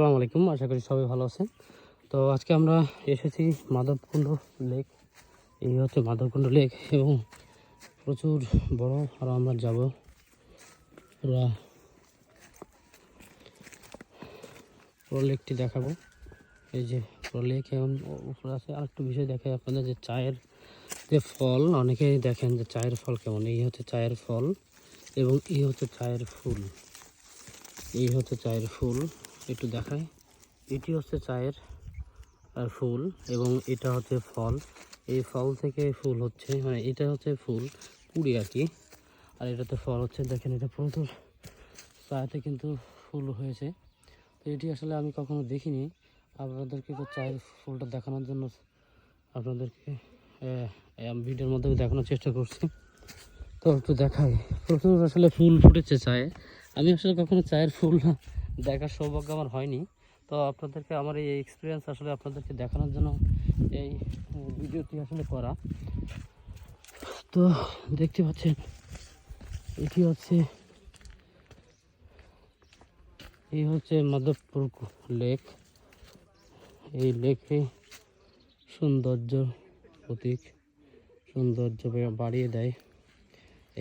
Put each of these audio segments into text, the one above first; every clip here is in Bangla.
আসসালামু আলাইকুম, আশা করি সবাই ভালো আছেন। তো আজকে আমরা এসেছি মাধবকুণ্ড লেক। এই হচ্ছে মাধবকুণ্ড লেক এবং প্রচুর বড়। আর আমরা যাব পুরো লেকটি দেখাবো। এই যে পুরো লেক এবং উপরে আছে। আর একটু বিষয় দেখাই আপনাদের, যে চায়ের যে ফল, অনেকেই দেখেন যে চায়ের ফল কেমন। এই হচ্ছে চায়ের ফল এবং এই হচ্ছে চায়ের ফুল। এই হচ্ছে চায়ের ফুল, একটু দেখাই। এটি হচ্ছে চায়ের ফুল এবং এটা হচ্ছে ফল। এই ফল থেকে ফুল হচ্ছে, মানে এটা হচ্ছে ফুল কুড়ি আর কি। আর এটাতে ফল হচ্ছে, দেখেন এটা প্রচুর চায়েতে কিন্তু ফুল হয়েছে। তো এটি আসলে আমি কখনো দেখিনি, আপনাদেরকে তো চায়ের ফুলটা দেখানোর জন্য আপনাদেরকে ভিডিওর মাধ্যমে দেখানোর চেষ্টা করছি। তো একটু দেখাই, প্রচুর আসলে ফুল ফুটেছে চায়ে। আমি আসলে কখনো চায়ের ফুল দেখার সৌভাগ্য আমার হয়নি। তো আপনাদেরকে আমার এই এক্সপিরিয়েন্স আসলে আপনাদেরকে দেখানোর জন্য এই ভিডিওটি আসলে করা। তো দেখতে পাচ্ছেন এটি হচ্ছে, এই হচ্ছে মাধবপুর লেক। এই লেকে সৌন্দর্য প্রতীক, সৌন্দর্য বাড়িয়ে দেয়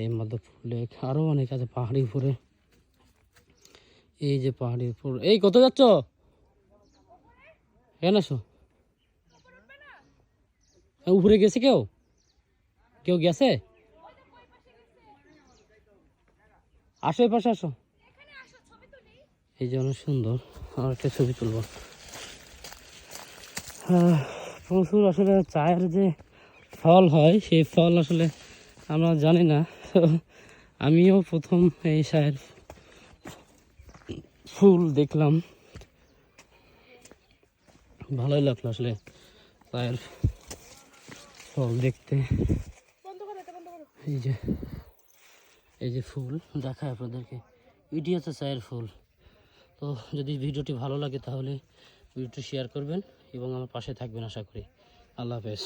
এই মাধবপুর লেক। আরও অনেক আছে পাহাড়ির উপরে। এই যে পাহাড়ির উপর, এই কত যাচ্ছ? কেন আসো? উপরে গেছে কেউ? কেউ গেছে? আসো এই পাশে আসো। এই যে অনেক সুন্দর, আর একটা ছবি তুলব। প্রচুর আসলে চায়ের যে ফল হয়, সেই ফল আসলে আমরা জানি না। আমিও প্রথম এই চায়ের ফুল দেখলাম, ভালোই লাগলো আসলে চায়ের ফল দেখতে। এই যে ফুল দেখায় আপনাদেরকে, এটি হচ্ছে চায়ের ফুল। তো যদি ভিডিওটি ভালো লাগে তাহলে ভিডিওটি শেয়ার করবেন এবং আমার পাশে থাকবেন আশা করি। আল্লাহ হাফেজ।